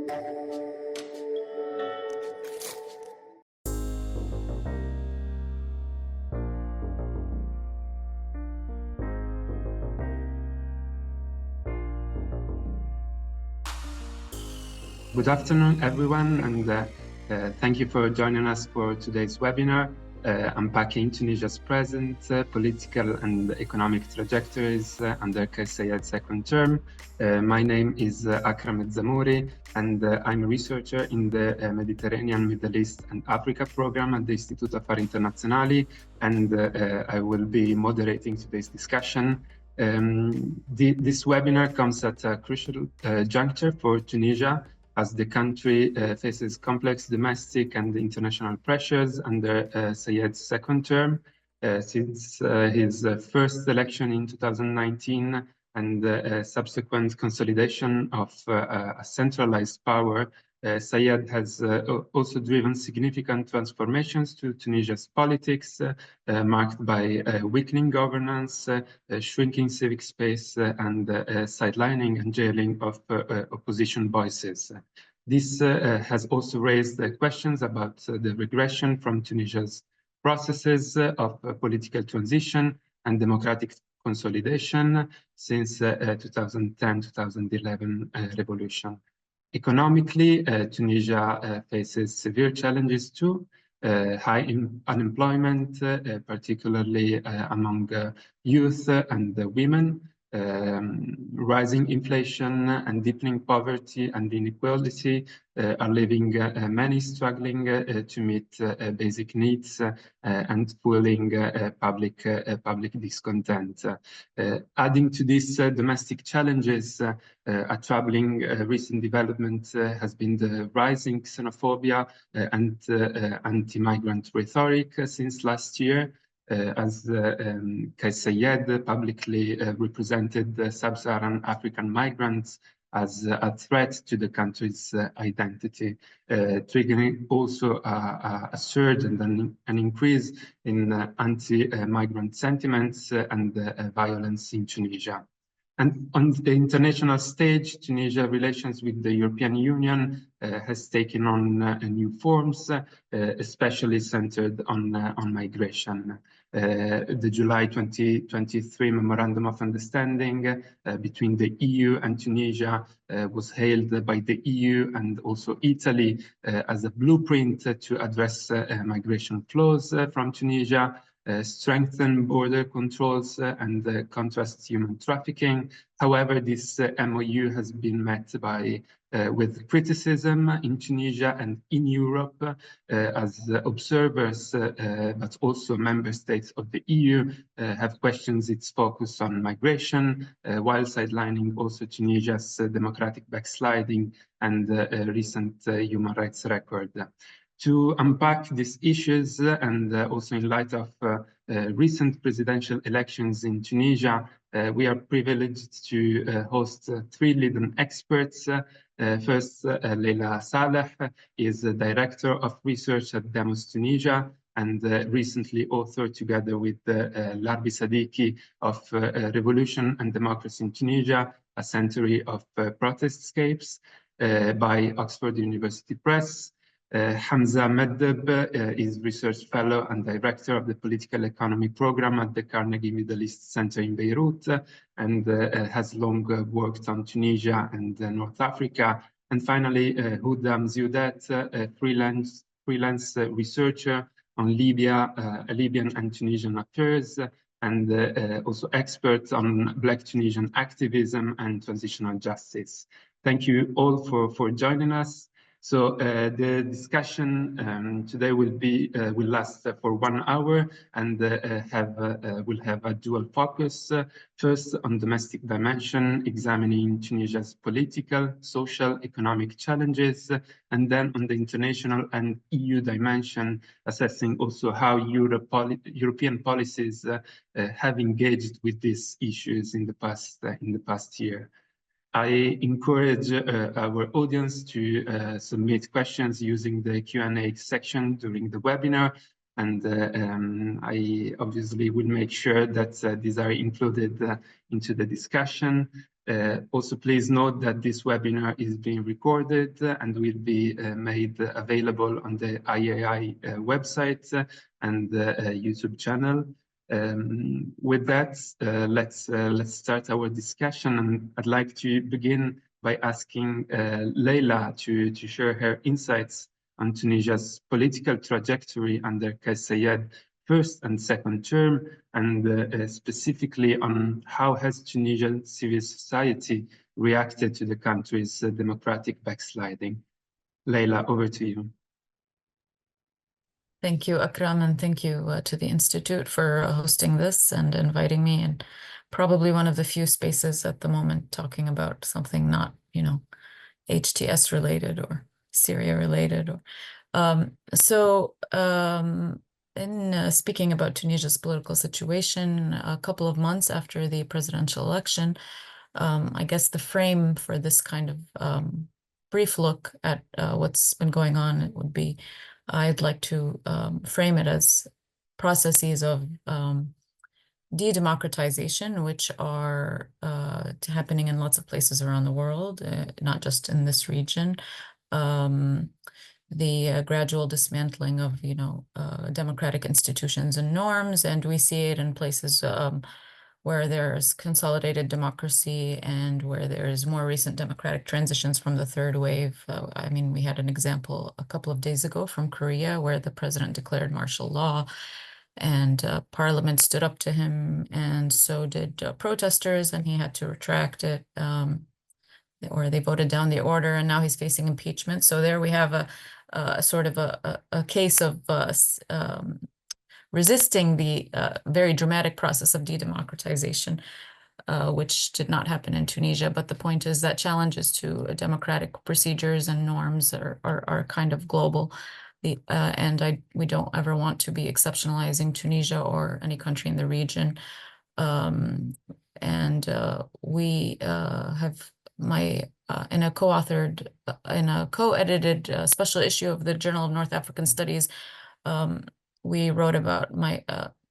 Good afternoon, everyone, and thank you for joining us for today's webinar, Unpacking Tunisia's Present Political and Economic Trajectories under Kais Saied's second term. My name is Akram Zamouri, and I'm a researcher in the Mediterranean, Middle East and Africa program at the Istituto Affari Internazionali, and I will be moderating today's discussion. This webinar comes at a crucial juncture for Tunisia, as the country faces complex domestic and international pressures under Saied's second term. Since his first election in 2019 and subsequent consolidation of a centralized power, Saied has also driven significant transformations to Tunisia's politics, marked by weakening governance, shrinking civic space, and sidelining and jailing of opposition voices. This has also raised questions about the regression from Tunisia's processes of political transition and democratic consolidation since 2010-2011 revolution. Economically, Tunisia faces severe challenges too. High unemployment, particularly among youth and women, rising inflation and deepening poverty and inequality are leaving many struggling to meet basic needs and fueling public discontent. Adding to these domestic challenges, a troubling recent development has been the rising xenophobia and anti-migrant rhetoric since last year. As Kais Saied publicly represented the sub-Saharan African migrants as a threat to the country's identity, triggering also a surge and an increase in anti-migrant sentiments and violence in Tunisia. And on the international stage, Tunisia relations with the European Union has taken on new forms, especially centered on migration. The July 2023 Memorandum of Understanding between the EU and Tunisia was hailed by the EU and also Italy as a blueprint to address migration flows from Tunisia, strengthen border controls and contrast human trafficking. However, this MOU has been met with criticism in Tunisia and in Europe as observers, but also member states of the EU have questioned its focus on migration, while sidelining also Tunisia's democratic backsliding and recent human rights record. To unpack these issues and also in light of recent presidential elections in Tunisia, we are privileged to host three leading experts. First, Leila Saleh is the Director of Research at Demos Tunisia and recently authored together with Larbi Sadiki of Revolution and Democracy in Tunisia, A Century of Protestscapes by Oxford University Press. Hamza Meddeb is Research Fellow and Director of the Political Economy Program at the Carnegie Middle East Center in Beirut and has long worked on Tunisia and North Africa. And finally, Huda Mzioudet, a freelance researcher on Libya, Libyan and Tunisian affairs, and also expert on Black Tunisian activism and transitional justice. Thank you all for joining us. So the discussion today will last for 1 hour and will have a dual focus. First on domestic dimension, examining Tunisia's political, social, economic challenges, and then on the international and EU dimension, assessing also how European policies have engaged with these issues in the past year. I encourage our audience to submit questions using the Q&A section during the webinar, and I obviously will make sure that these are included into the discussion. Also, please note that this webinar is being recorded and will be made available on the IAI website and YouTube channel. With that, let's start our discussion, and I'd like to begin by asking Leila to share her insights on Tunisia's political trajectory under Kais Saied first and second term, and specifically on how has Tunisian civil society reacted to the country's democratic backsliding. Leila, over to you. Thank you, Akram, and thank you to the Institute for hosting this and inviting me, and probably one of the few spaces at the moment talking about something not, HTS related or Syria related. In speaking about Tunisia's political situation, a couple of months after the presidential election, I guess the frame for this kind of brief look at what's been going on would be, I'd like to frame it as processes of de-democratization, which are happening in lots of places around the world, not just in this region. The gradual dismantling of, democratic institutions and norms, and we see it in places where there's consolidated democracy and where there's more recent democratic transitions from the third wave. I mean, we had an example a couple of days ago from Korea where the president declared martial law, and parliament stood up to him, and so did protesters, and he had to retract it, or they voted down the order, and now he's facing impeachment. So there we have a sort of a case of resisting the very dramatic process of de-democratization, which did not happen in Tunisia. But the point is that challenges to democratic procedures and norms are kind of global. And we don't ever want to be exceptionalizing Tunisia or any country in the region. We have in a co-edited special issue of the Journal of North African Studies, we wrote about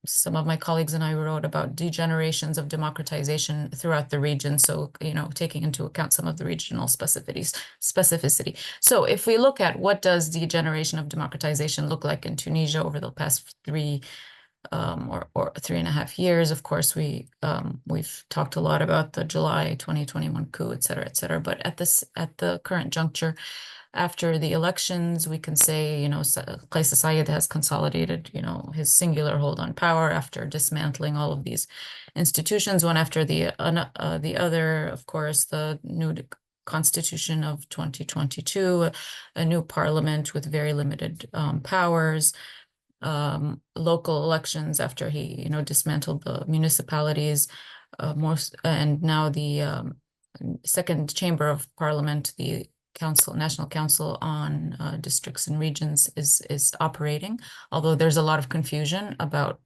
some of my colleagues and I wrote about degenerations of democratization throughout the region. So, taking into account some of the regional specificity. So if we look at what does degeneration of democratization look like in Tunisia over the past 3 or 3.5 years, of course, we've talked a lot about the July 2021 coup, et cetera, et cetera. But at the current juncture, after the elections, we can say, Kais Saied has consolidated, his singular hold on power after dismantling all of these institutions, one after the other. Of course, the new constitution of 2022, a new parliament with very limited powers, local elections after he, dismantled the municipalities, and now the second chamber of parliament, the National Council on Districts and Regions is operating, although there's a lot of confusion about,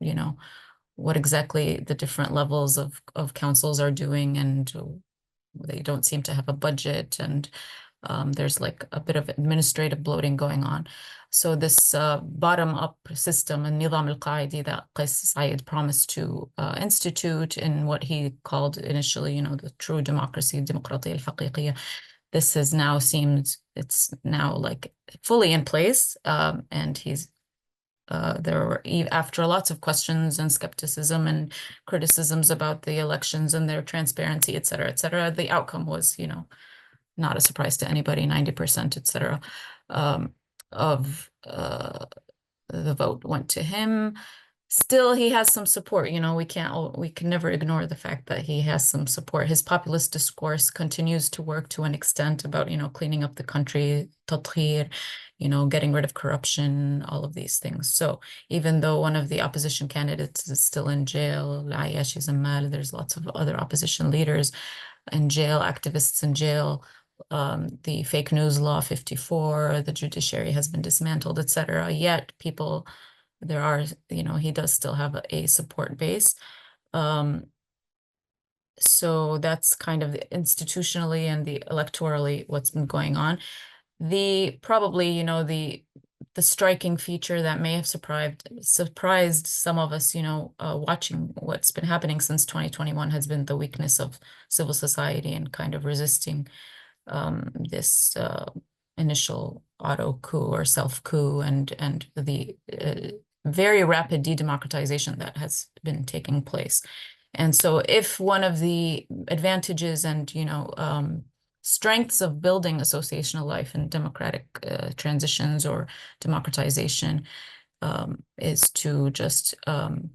what exactly the different levels of councils are doing, and they don't seem to have a budget, and there's like a bit of administrative bloating going on. So this bottom-up system and Nizam al-Qaidi that Kais Saied promised to institute in what he called initially, the true democracy, Demokratiya al-Haqiqiyya, this has now it's now like fully in place, and there were, after lots of questions and skepticism and criticisms about the elections and their transparency, et cetera, the outcome was, not a surprise to anybody, 90%, et cetera, of the vote went to him. Still, he has some support. We can never ignore the fact that he has some support. His populist discourse continues to work to an extent about, cleaning up the country, tathir, getting rid of corruption, all of these things. So even though one of the opposition candidates is still in jail, there's lots of other opposition leaders in jail, activists in jail, the fake news law 54, the judiciary has been dismantled, et cetera. Yet he does still have a support base. So that's kind of institutionally and the electorally what's been going on. The the striking feature that may have surprised some of us, watching what's been happening since 2021 has been the weakness of civil society and kind of resisting this initial auto coup or self coup and the very rapid de-democratization that has been taking place. And so if one of the advantages and, strengths of building associational life and democratic transitions or democratization is to just have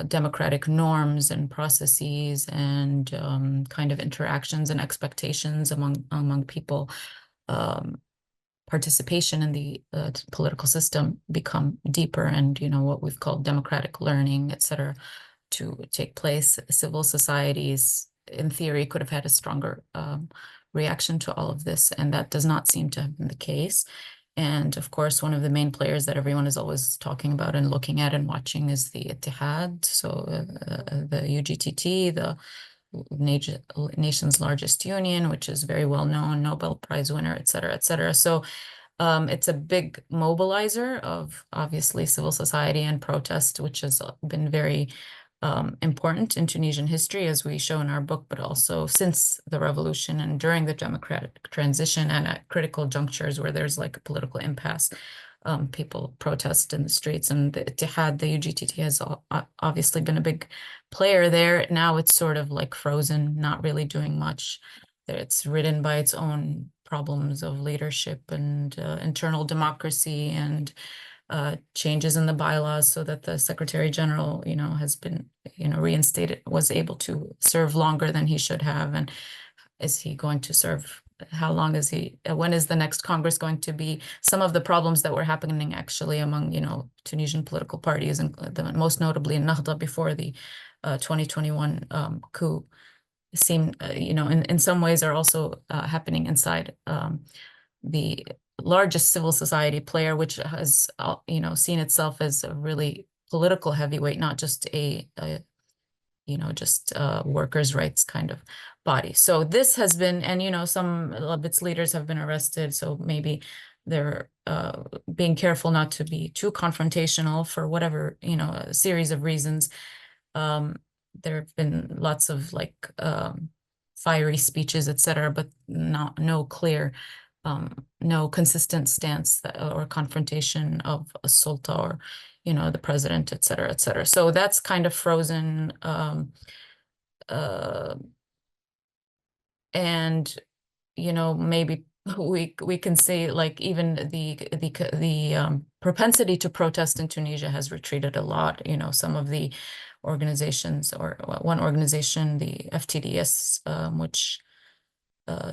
democratic norms and processes and kind of interactions and expectations among people, participation in the political system become deeper, and what we've called democratic learning, et cetera, to take place. Civil societies, in theory, could have had a stronger reaction to all of this, and that does not seem to have been the case. And of course, one of the main players that everyone is always talking about and looking at and watching is the Ittihad, so the UGTT, the nation's largest union, which is very well known, Nobel Prize winner, et cetera, et cetera. So it's a big mobilizer of obviously civil society and protest, which has been very important in Tunisian history, as we show in our book, but also since the revolution and during the democratic transition and at critical junctures where there's like a political impasse, people protest in the streets. And the Ittihad, the UGTT, has obviously been a big player there. Now it's sort of like frozen, not really doing much. It's ridden by its own problems of leadership and internal democracy and changes in the bylaws, so that the Secretary General, has been, reinstated, was able to serve longer than he should have. And is he going to serve? How long is he? When is the next Congress going to be? Some of the problems that were happening actually among, Tunisian political parties, and most notably in Nahda before the 2021 coup, seem, in some ways are also happening inside the largest civil society player, which has, seen itself as a really political heavyweight, not just a workers' rights kind of body. So this has been, and, some of its leaders have been arrested. So maybe they're being careful not to be too confrontational for whatever, a series of reasons. There have been lots of fiery speeches, et cetera, but no clear, no consistent stance or confrontation of a sulta or, the president, et cetera, et cetera. So that's kind of frozen. And, maybe we can say even the propensity to protest in Tunisia has retreated a lot. Some of the organizations, or one organization, the FTDS, which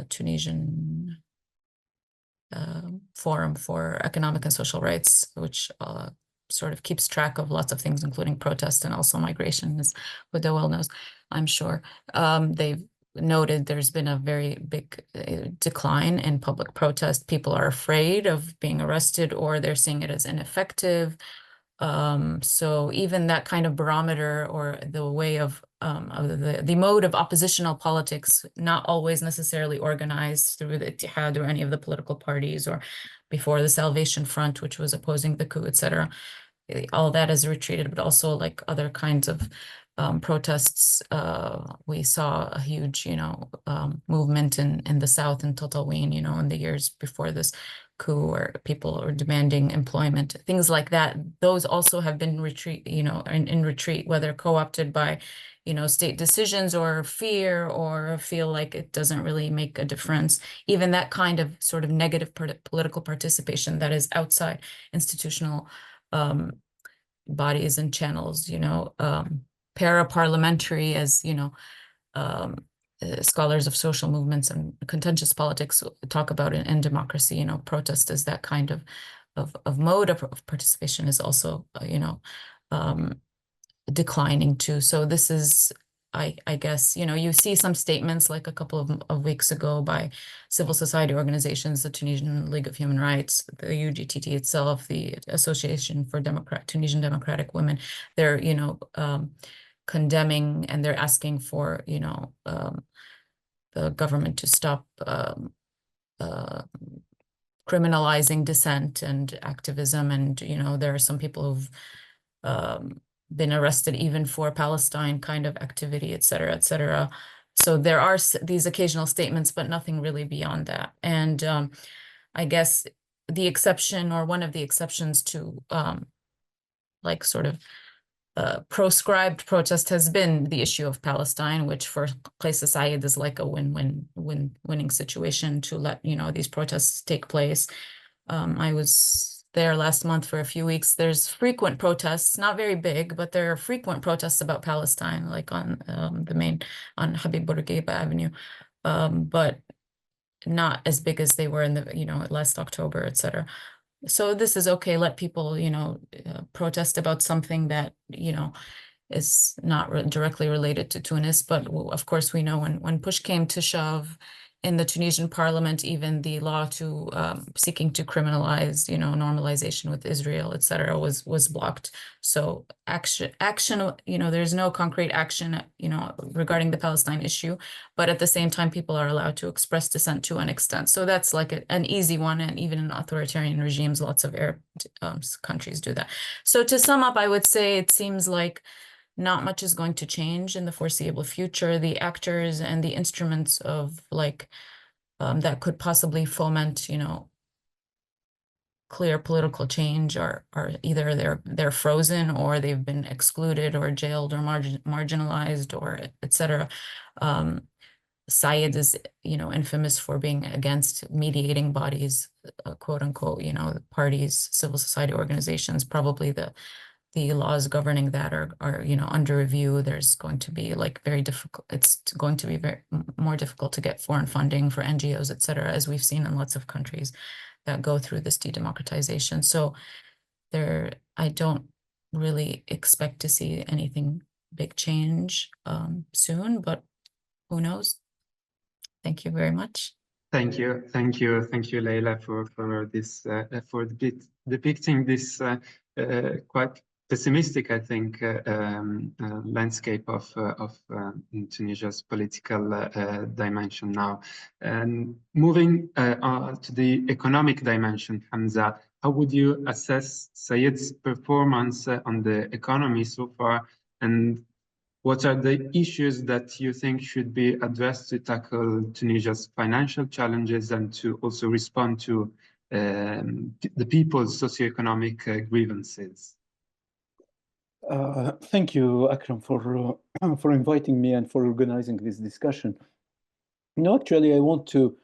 Tunisian Forum for Economic and Social Rights, which sort of keeps track of lots of things, including protest and also migration, as Huda well knows, I'm sure. They've noted there's been a very big decline in public protest. People are afraid of being arrested, or they're seeing it as ineffective. So even that kind of barometer, or the way of the mode of oppositional politics, not always necessarily organized through the Ittihad or any of the political parties, or before the Salvation Front, which was opposing the coup, etc. All that has retreated, but also other kinds of protests. We saw a huge, movement in the south, in Tatawin, in the years before this coup, where people are demanding employment, things like that. Those also have been in retreat, whether co-opted by, state decisions or fear, or feel like it doesn't really make a difference. Even that kind of sort of negative political participation that is outside institutional bodies and channels, para-parliamentary, as scholars of social movements and contentious politics talk about in democracy, protest as that kind of mode of participation is also, declining too. So this is, I guess, you see some statements like a couple of weeks ago by civil society organizations, the Tunisian League of Human Rights, the UGTT itself, the Association for Tunisian Democratic Women. They're, condemning, and they're asking for, the government to stop criminalizing dissent and activism. And, you know, there are some people who've been arrested even for Palestine kind of activity, et cetera, et cetera. So there are these occasional statements, but nothing really beyond that. And I guess the exception, or one of the exceptions to like sort of proscribed protest, has been the issue of Palestine, which for Kais Saied is like a winning situation to let, you know, these protests take place. I was there last month for a few weeks. There's frequent protests, not very big, but there are frequent protests about Palestine, like on on Habib Bourguiba Avenue, but not as big as they were in the, you know, last October, et cetera. So this is okay. Let people, you know, protest about something that, you know, is not directly related to Tunis. But of course, we know when push came to shove in the Tunisian parliament, even the law to seeking to criminalize, you know, normalization with Israel, et cetera, was blocked. So action, you know, there's no concrete action, you know, regarding the Palestine issue, but at the same time, people are allowed to express dissent to an extent. So that's like an easy one, and even in authoritarian regimes, lots of Arab countries do that. So to sum up, I would say it seems like not much is going to change in the foreseeable future. The actors and the instruments of like that could possibly foment, you know, clear political change are either they're frozen, or they've been excluded or jailed or marginalized, or et cetera. Saied is, you know, infamous for being against mediating bodies, quote unquote, you know, parties, civil society organizations. Probably the laws governing that are, you know, under review. There's going to be like very difficult, it's going to be very more difficult to get foreign funding for NGOs, et cetera, as we've seen in lots of countries that go through this de-democratization. So I don't really expect to see anything big change soon, but who knows? Thank you very much. Thank you, Leila, for this for depicting this quite pessimistic, I think, landscape of Tunisia's political dimension now. And moving on to the economic dimension, Hamza, how would you assess Said's performance on the economy so far, and what are the issues that you think should be addressed to tackle Tunisia's financial challenges and to also respond to the people's socioeconomic grievances? Thank you, Akram, for inviting me and for organizing this discussion. You know, actually, I want to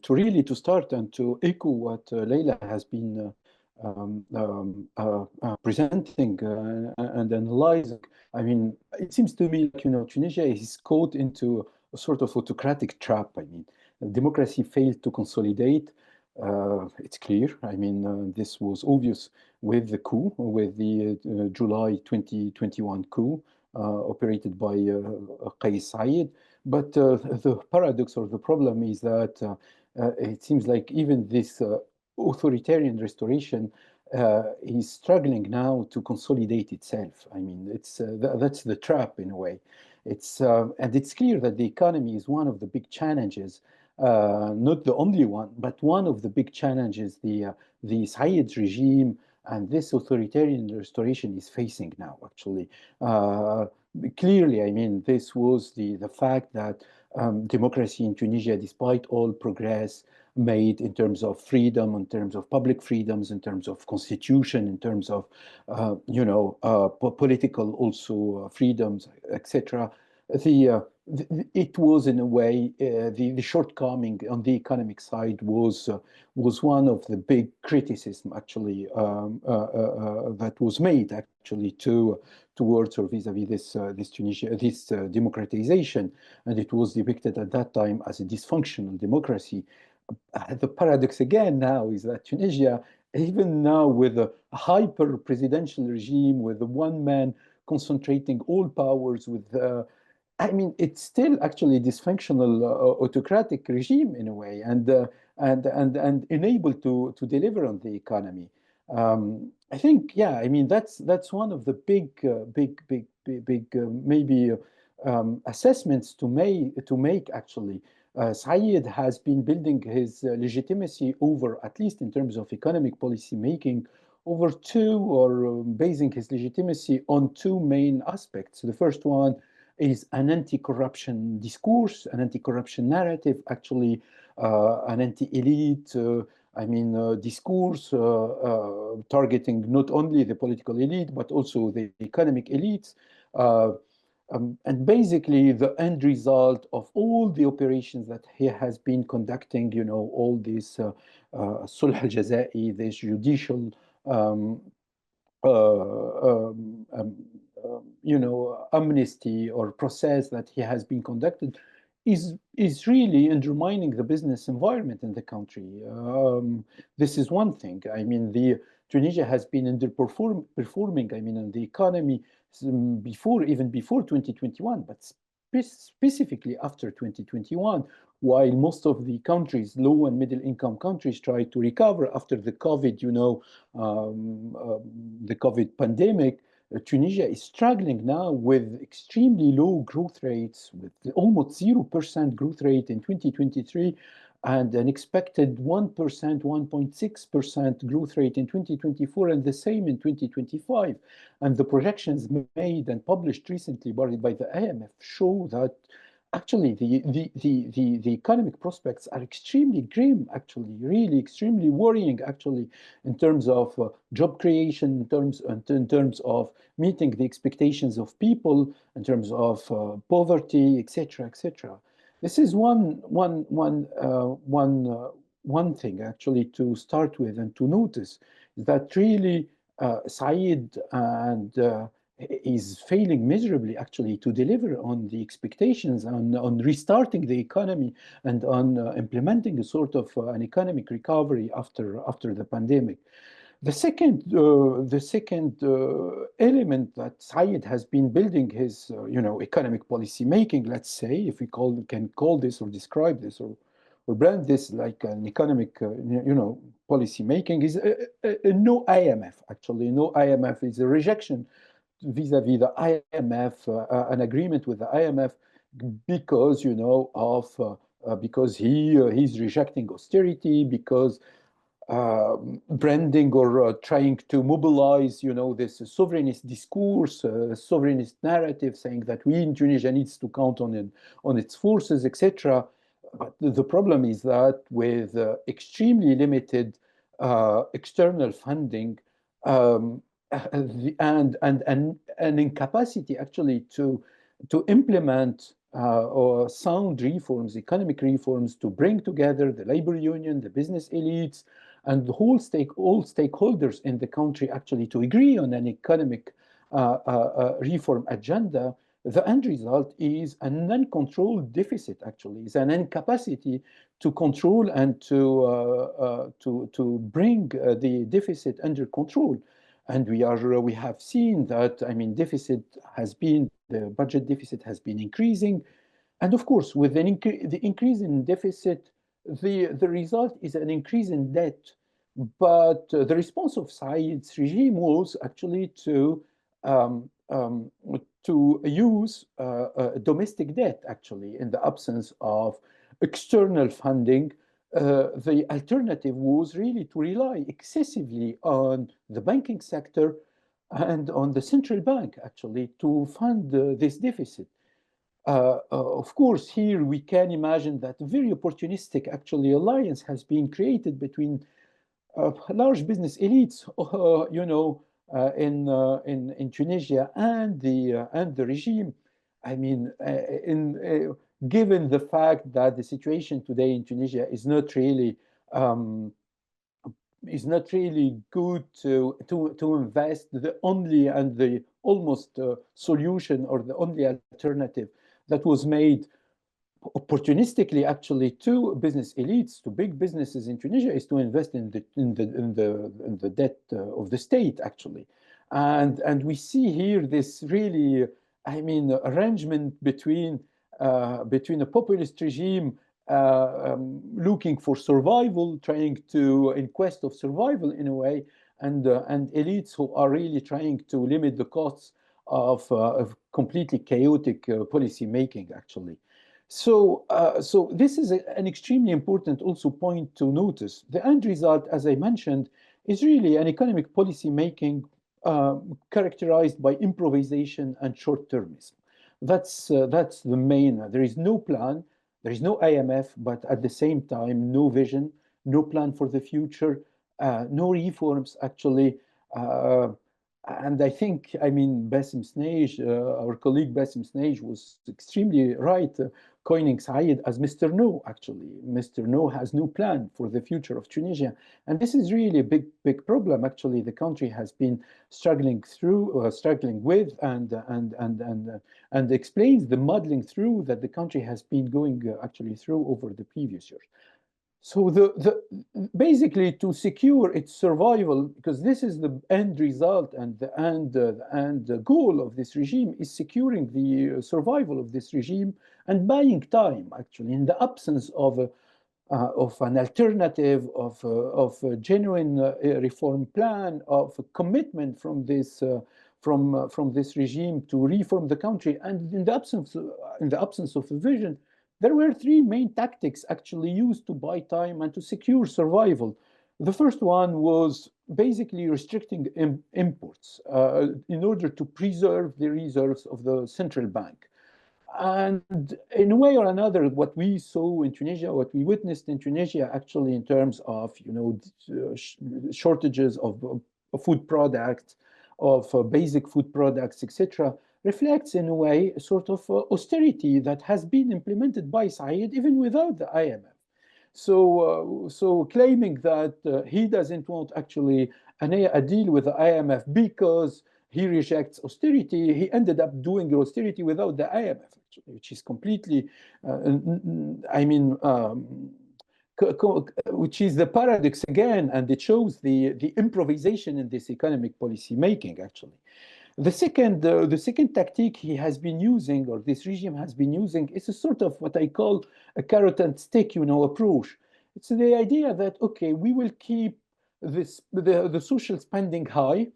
really to start and to echo what Leila has been presenting and analyzing. I mean, it seems to me like, you know, Tunisia is caught into a sort of autocratic trap. I mean, democracy failed to consolidate. It's clear. I mean, this was obvious with the coup, with the July 2021 coup operated by Kais Saied. But the paradox or the problem is that it seems like even this authoritarian restoration is struggling now to consolidate itself. I mean, it's that's the trap in a way. It's and it's clear that the economy is one of the big challenges, not the only one, but one of the big challenges the Said regime and this authoritarian restoration is facing now. Actually, clearly, I mean, this was the fact that democracy in Tunisia, despite all progress made in terms of freedom, in terms of public freedoms, in terms of constitution, in terms of you know, political also freedoms, etc. It was in a way the shortcoming on the economic side was one of the big criticism actually that was made actually towards or vis-a-vis this Tunisia, this democratization, and it was depicted at that time as a dysfunctional democracy. The paradox again now is that Tunisia, even now with a hyper presidential regime, with the one man concentrating all powers, with I mean, it's still actually a dysfunctional autocratic regime in a way, and unable to deliver on the economy. I think, yeah, I mean that's one of the big maybe assessments to make actually. Saied has been building his legitimacy over, at least in terms of economic policy making, over basing his legitimacy on two main aspects. The first one is an anti-corruption discourse, an anti-corruption narrative, actually an anti-elite, discourse targeting not only the political elite, but also the economic elites. And basically, the end result of all the operations that he has been conducting, all this sulh al-jazai, this judicial, amnesty or process that he has been conducted, is really undermining the business environment in the country. This is one thing. Tunisia has been underperforming. In the economy even before 2021, but specifically after 2021, while most of the countries, low and middle income countries, try to recover after the COVID, the COVID pandemic. Tunisia is struggling now with extremely low growth rates, with almost 0% growth rate in 2023, and an expected 1%, 1.6% growth rate in 2024, and the same in 2025. And the projections made and published recently by the IMF show that actually the economic prospects are extremely grim, actually, really extremely worrying, actually, in terms of job creation, in terms of meeting the expectations of people, in terms of poverty, etc., etc. This is one thing actually to start with and to notice, that really Saied is failing miserably actually to deliver on the expectations, on restarting the economy, and on implementing a sort of an economic recovery after the pandemic. The second element that Saied has been building his economic policy making, let's say, if we can call this or describe this or brand this like an economic policy making, is no IMF. Actually, no IMF is a rejection vis-a-vis the IMF, an agreement with the IMF, because because he's rejecting austerity, because branding or trying to mobilize, this sovereignist discourse, sovereignist narrative, saying that we in Tunisia needs to count on its forces, etc. But the problem is that with extremely limited external funding, and an incapacity actually to implement sound reforms, economic reforms, to bring together the labor union, the business elites, and all stakeholders in the country actually to agree on an economic reform agenda. The end result is an uncontrolled deficit. Actually, is an incapacity to control and to bring the deficit under control. And we have seen that, the budget deficit has been increasing. And of course, with the increase in deficit, the result is an increase in debt. But the response of Said's regime was actually to use domestic debt, actually, in the absence of external funding. The alternative was really to rely excessively on the banking sector and on the central bank, actually, to fund this deficit. Of course, here we can imagine that very opportunistic, actually, alliance has been created between large business elites, in Tunisia and the regime. Given the fact that the situation today in Tunisia is not really good to invest, the only and the almost solution, or the only alternative that was made opportunistically actually to business elites, to big businesses in Tunisia, is to invest in the debt of the state, actually. And we see here this really, arrangement between a populist regime looking for survival, trying to, in quest of survival in a way, and elites who are really trying to limit the costs of completely chaotic policy making, actually. So, so this is an extremely important also point to notice. The end result, as I mentioned, is really an economic policy making characterized by improvisation and short-termism. That's the main. There is no plan, there is no IMF, but at the same time, no vision, no plan for the future, no reforms, actually. And I think, I mean, Bassem Snage, our colleague Bassem Snage was extremely right, coining Saied as Mr. No, actually. Mr. No has no plan for the future of Tunisia. And this is really a big problem, actually, the country has been struggling through, struggling with, and explains the muddling through that the country has been going actually through over the previous years. So basically to secure its survival, because this is the end result and the goal of this regime is securing the survival of this regime and buying time, actually, in the absence of an alternative, of a genuine reform plan, of a commitment from this regime to reform the country, and in the absence of a vision. There were three main tactics actually used to buy time and to secure survival. The first one was basically restricting imports in order to preserve the reserves of the central bank. And in a way or another, what we saw in Tunisia, what we witnessed in Tunisia, actually, in terms of shortages of food products, of basic food products, etc., reflects in a way a sort of austerity that has been implemented by Saied even without the IMF. So claiming that he doesn't want actually a deal with the IMF because he rejects austerity, he ended up doing austerity without the IMF, actually, which is completely, which is the paradox again, and it shows the improvisation in this economic policy making, actually. The second tactic he has been using, or this regime has been using, is a sort of what I call a carrot and stick, approach. It's the idea that, okay, we will keep the social spending high.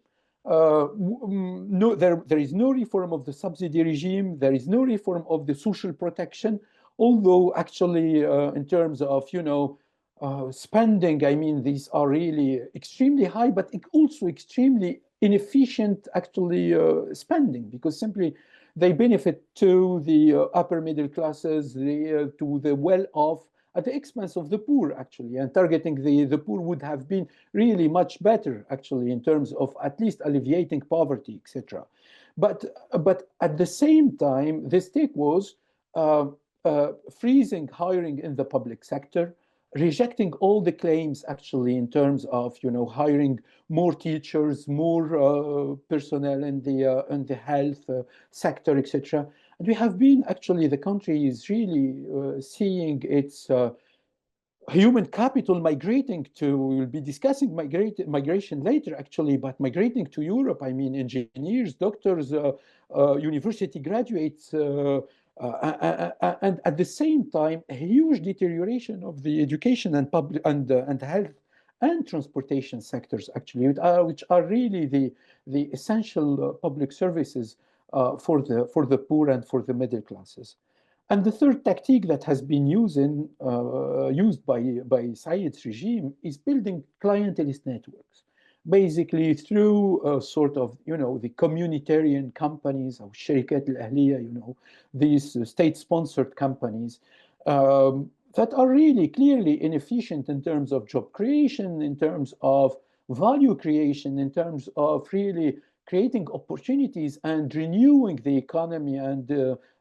There is no reform of the subsidy regime. There is no reform of the social protection. Although actually, in terms of spending, I mean, these are really extremely high, but also extremely inefficient actually spending, because simply they benefit to the upper middle classes, to the well-off, at the expense of the poor, actually. And targeting the poor would have been really much better, actually, in terms of at least alleviating poverty, etc. But at the same time, the stake was freezing hiring in the public sector, rejecting all the claims actually in terms of hiring more teachers, more personnel in the health sector, etc. And we have been actually, the country is really seeing its human capital migrating to, we'll be discussing migration later actually, but migrating to Europe. I mean, engineers, doctors, university graduates, and at the same time, a huge deterioration of the education and public and health and transportation sectors, actually, which are really the essential public services for the poor and for the middle classes. And the third tactic that has been used by Saied's regime is building clientelist networks, basically through sort of, the communitarian companies, or Sharikat al-Ahliya, these state-sponsored companies that are really clearly inefficient in terms of job creation, in terms of value creation, in terms of really creating opportunities and renewing the economy and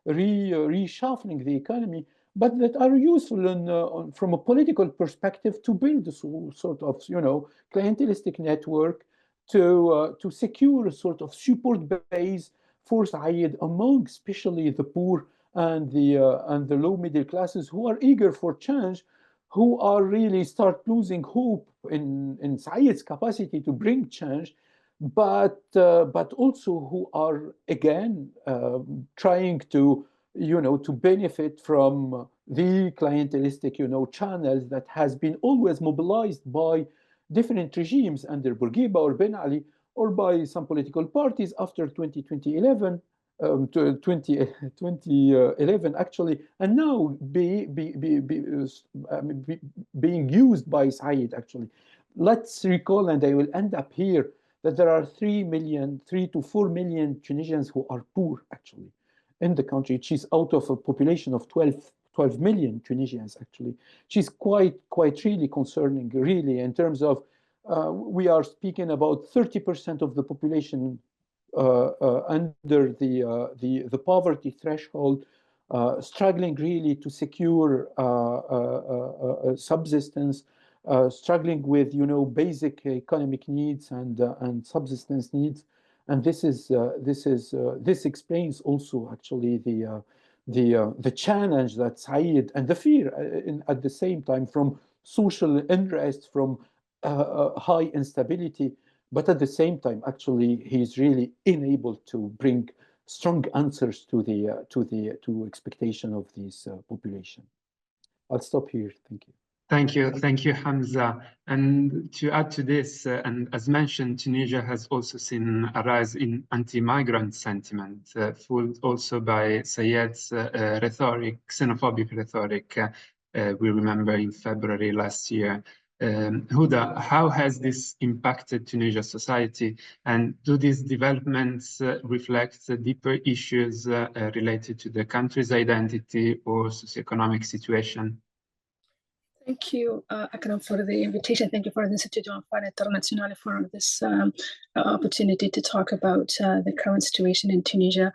reshuffling the economy, but that are useful from a political perspective to build a sort of, clientelistic network to secure a sort of support base for Saied among especially the poor and the low middle classes who are eager for change, who are really start losing hope in Saied's capacity to bring change, but also who are again trying to benefit from the clientelistic channels that has been always mobilized by different regimes under Bourguiba or Ben Ali, or by some political parties after 2011, actually, and now being used by Saied, actually. Let's recall, and I will end up here, that there are 3 to 4 million Tunisians who are poor, actually, in the country. She's out of a population of 12 million Tunisians, actually. She's quite really concerning, really, in terms of we are speaking about 30% of the population under the poverty threshold, struggling really to secure subsistence, struggling with basic economic needs and subsistence needs, and this explains also actually the challenge that Saied and the fear at the same time from social unrest, from high instability, but at the same time, actually, he is really unable to bring strong answers to expectation of this population. I'll stop here. Thank you. Thank you, Hamza. And to add to this, and as mentioned, Tunisia has also seen a rise in anti-migrant sentiment, fueled also by Saied's rhetoric, xenophobic rhetoric. We remember in February last year. Huda, how has this impacted Tunisia's society, and do these developments reflect the deeper issues related to the country's identity or socioeconomic situation? Thank you, Akram, for the invitation. Thank you for the Institute of Affari Internationale for this opportunity to talk about the current situation in Tunisia,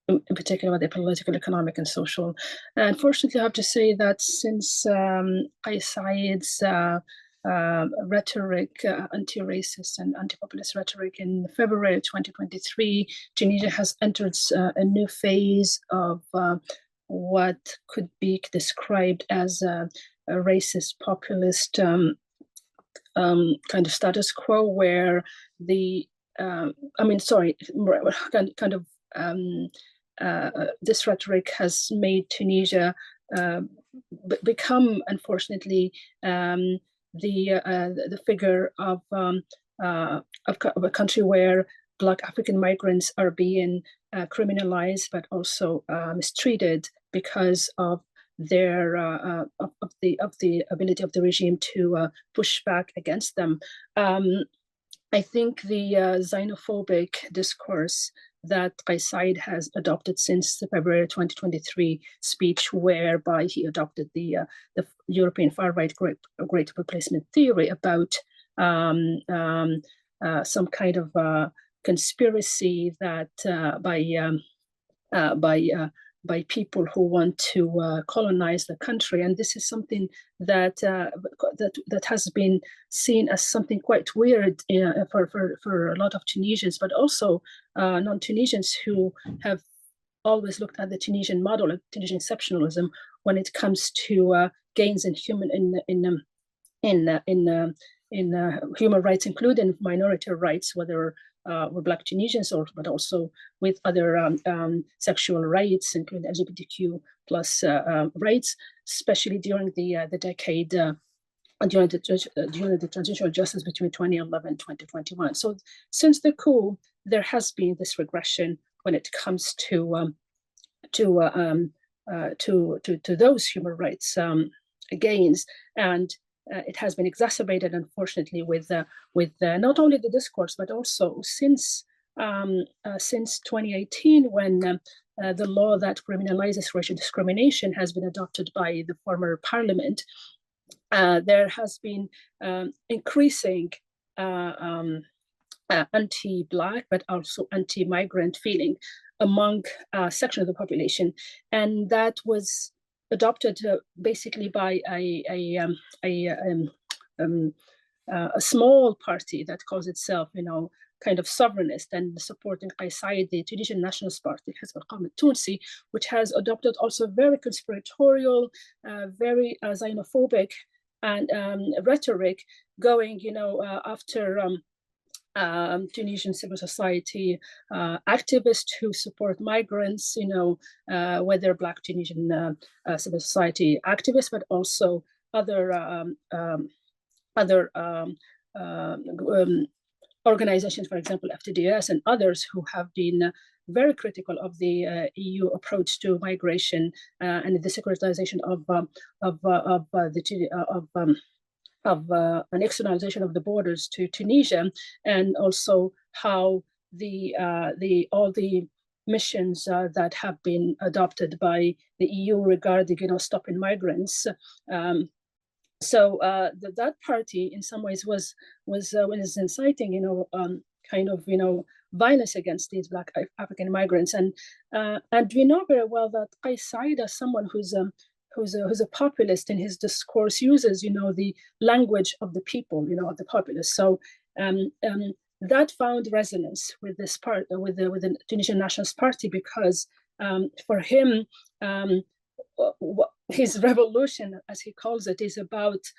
in particular the political, economic, and social. Unfortunately, I have to say that since Kais Saied's rhetoric, anti-racist and anti-populist rhetoric in February 2023, Tunisia has entered a new phase of what could be described as a racist, populist kind of status quo, where the this rhetoric has made Tunisia become, unfortunately, the figure of a country where Black African migrants are being criminalized, but also mistreated because of their of the ability of the regime to push back against them. I think the xenophobic discourse that Kais Saied has adopted since the February 2023 speech, whereby he adopted the European far-right great replacement theory about some kind of conspiracy that by people who want to colonize the country, and this is something that that has been seen as something quite weird for a lot of Tunisians, but also non-Tunisians who have always looked at the Tunisian model, of Tunisian exceptionalism, when it comes to gains in human rights, including minority rights, whether with Black Tunisians, but also with other sexual rights, including LGBTQ plus rights, especially during the decade, during the transitional justice between 2011 and 2021. So since the coup, there has been this regression when it comes to those human rights gains, and it has been exacerbated, unfortunately, with not only the discourse, but also since 2018, when the law that criminalizes racial discrimination has been adopted by the former parliament. There has been increasing anti-Black, but also anti-migrant feeling among a section of the population, and that was adopted basically by a small party that calls itself, kind of sovereignist and supporting Kais Saied, the Tunisian Nationalist Party, which has adopted also very conspiratorial, very xenophobic and rhetoric, going, after Tunisian civil society activists who support migrants, whether Black Tunisian civil society activists, but also other organizations, for example, FTDS and others, who have been very critical of the EU approach to migration and the securitization of an externalization of the borders to Tunisia, and also how all the missions that have been adopted by the EU regarding, stopping migrants. So that party, in some ways, was inciting, kind of, violence against these Black African migrants, and we know very well that Kais Saied, as someone who's a populist in his discourse, uses, the language of the people, of the populace. So that found resonance with this part, with the Tunisian Nationalist Party, because for him, his revolution, as he calls it, is about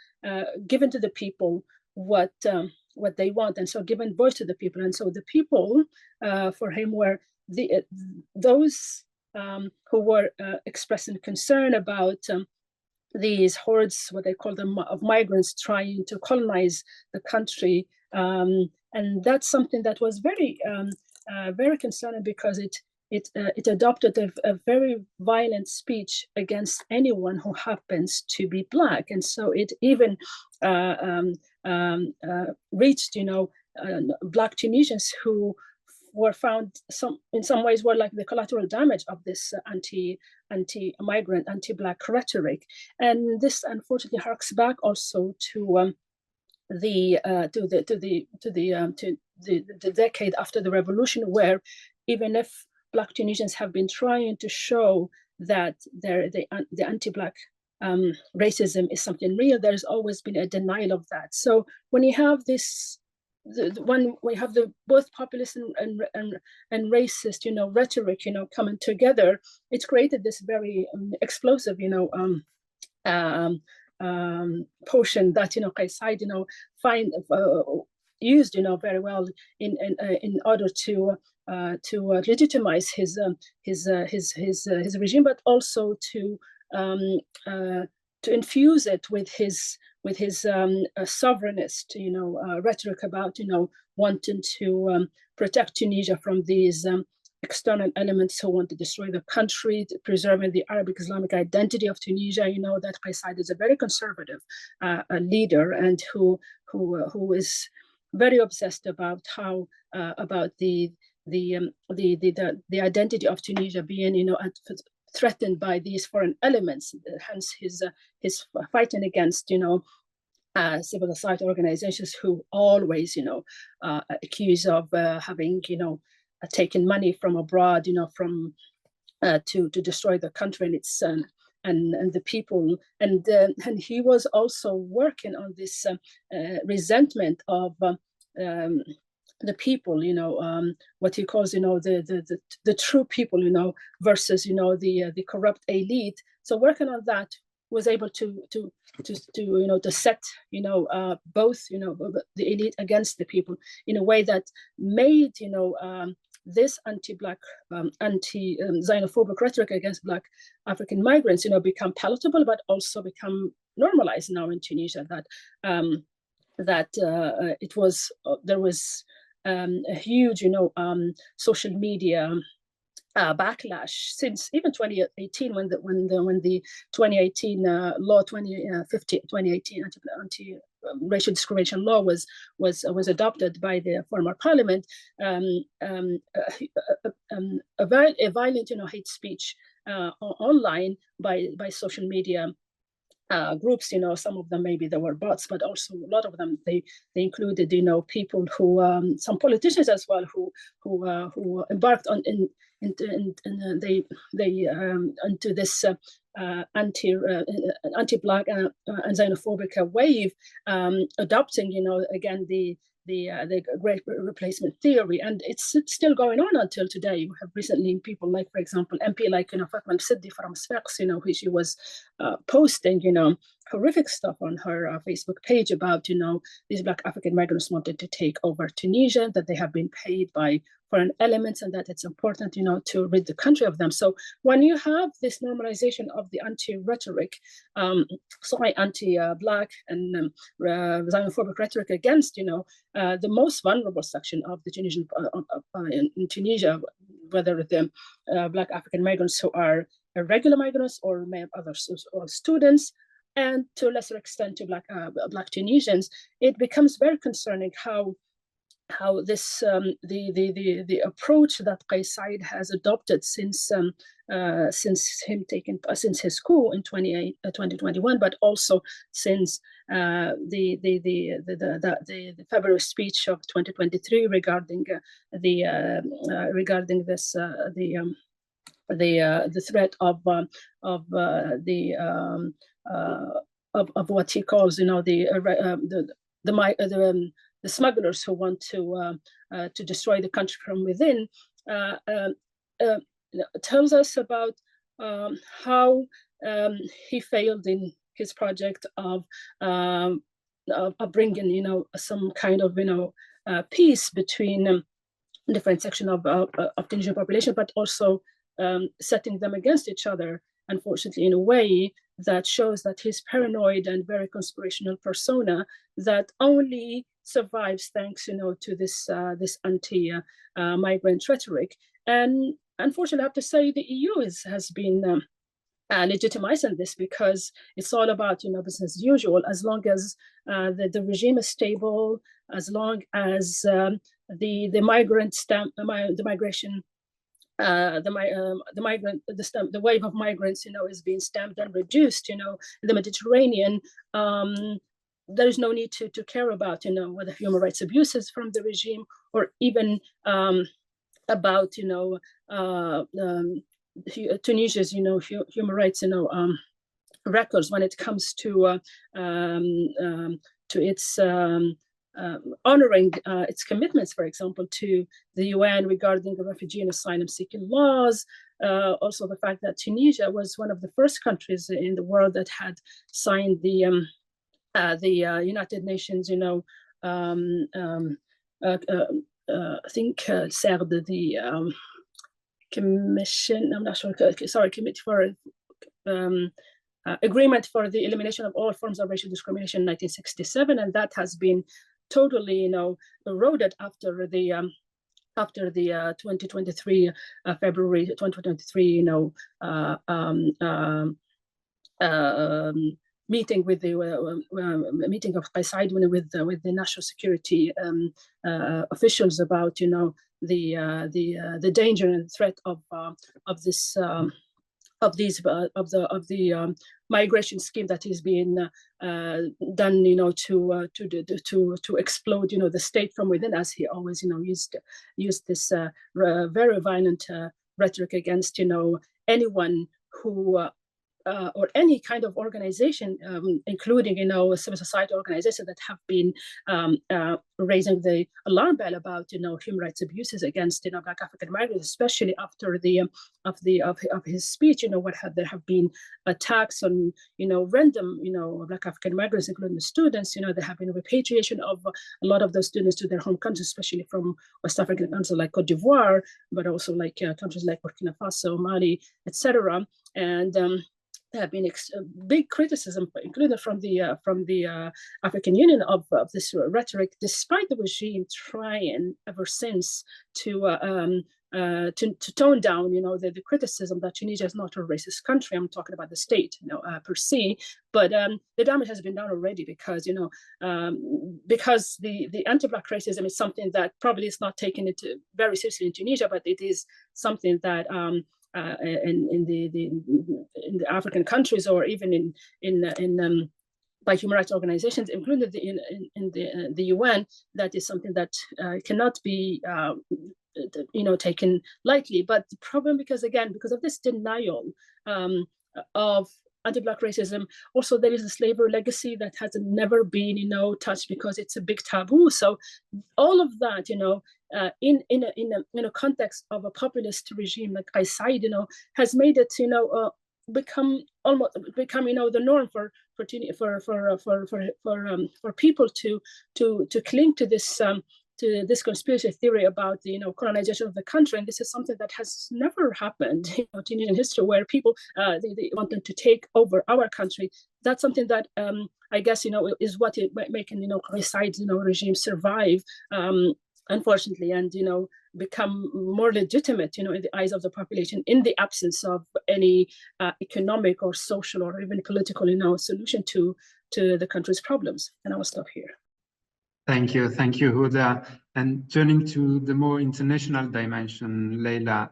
giving to the people what they want, and so giving voice to the people. And so the people, for him, were those who were expressing concern about these hordes, what they call them, of migrants trying to colonize the country. And that's something that was very, very concerning, because it adopted a very violent speech against anyone who happens to be Black. And so it even reached, Black Tunisians who were found in some ways were like the collateral damage of this anti-migrant, anti-Black rhetoric. And this unfortunately harks back also to the decade after the revolution, where even if Black Tunisians have been trying to show that the anti-Black racism is something real, there's always been a denial of that. So when you have this, when we have the both populist and racist, rhetoric, coming together, it's created this very explosive, potion that Kais Saied, used, very well in order to legitimize his regime, but also to infuse it with his sovereignist, rhetoric about, wanting to protect Tunisia from these external elements who want to destroy the country, preserving the Arabic Islamic identity of Tunisia. That Kais Saied is a very conservative leader, and who is very obsessed about how about the identity of Tunisia being, threatened by these foreign elements. Hence his fighting against, civil society organizations who always, accuse of having, taken money from abroad, from to destroy the country and its and the people. And he was also working on this resentment of the people, what he calls, the true people, versus, the corrupt elite. So working on that was able to set, both, the elite against the people in a way that made, this anti-Black, anti-xenophobic rhetoric against Black African migrants, become palatable, but also become normalized now in Tunisia. That there was a huge, social media backlash since even 2018, when the 2018 law 2018 anti-racial discrimination law was adopted by the former parliament. A violent, hate speech online by social media groups, some of them maybe there were bots, but also a lot of them they included, people who some politicians as well who embarked on into this anti-Black and xenophobic wave, adopting, again, the great replacement theory. And it's still going on until today. You have recently people like, for example, MP like, Fatma al-Siddi from Sfax, who she was posting, horrific stuff on her Facebook page about, these Black African migrants wanted to take over Tunisia, that they have been paid by foreign elements, and that it's important, to rid the country of them. So when you have this normalization of the anti-rhetoric, anti-Black and xenophobic rhetoric against, the most vulnerable section of the Tunisian in Tunisia, whether the Black African migrants who are irregular migrants or may have other or students, and to a lesser extent to Black Tunisians, it becomes very concerning how this the approach that Kais Saied has adopted since his coup in 2021, but also since the February speech of 2023 regarding the threat of what he calls, the smugglers who want to destroy the country from within, tells us about how he failed in his project of bringing, some kind of, peace between different sections of Tunisian population, but also setting them against each other, unfortunately, in a way that shows that his paranoid and very conspirational persona that only survives thanks, to this anti-migrant rhetoric. And unfortunately, I have to say the EU has been legitimizing this, because it's all about, business as usual, as long as the regime is stable, as long as the wave of migrants, is being stamped and reduced, in the Mediterranean. There is no need to care about, whether human rights abuses from the regime, or even about, Tunisia's, human rights, records when it comes to its honoring its commitments, for example, to the UN regarding the refugee and asylum-seeking laws. Also, the fact that Tunisia was one of the first countries in the world that had signed the United Nations, I think CERD, the commission, I'm not sure, sorry, committee for agreement for the elimination of all forms of racial discrimination in 1967, and that has been totally, eroded after the 2023 February 2023, meeting with the meeting of Kais Saied with the national security officials about, the danger and threat of this. Of the migration scheme that is being done, to explode, the state from within, as he always, used this very violent rhetoric against, anyone who or any kind of organization, including, civil society organizations that have been raising the alarm bell about, human rights abuses against, Black African migrants, especially after of his speech. There have been attacks on, random, Black African migrants, including the students. There have been repatriation of a lot of those students to their home countries, especially from West African countries like Cote d'Ivoire, but also like countries like Burkina Faso, Mali, etc. And there have been big criticism, including from the African Union, of this rhetoric, despite the regime trying ever since to tone down, the criticism that Tunisia is not a racist country. I'm talking about the state, per se, but the damage has been done already, because because the anti-Black racism is something that probably is not taken into very seriously in Tunisia, but it is something that in the African countries, or even in by human rights organizations, including in the UN, that is something that cannot be taken lightly. But the problem, because of this denial of anti-Black racism, also there is a slavery legacy that has never been touched, because it's a big taboo. So all of that, in a context of a populist regime like Kais Saied, has made it become the norm for people to cling to this to this conspiracy theory about the colonization of the country, and this is something that has never happened in Tunisian history, where people they wanted to take over our country. That's something that I guess is what it making Kais Saied regime survive, unfortunately, and become more legitimate in the eyes of the population in the absence of any economic or social or even political solution to the country's problems. And I will stop here. Thank you, Huda. And turning to the more international dimension, Leila,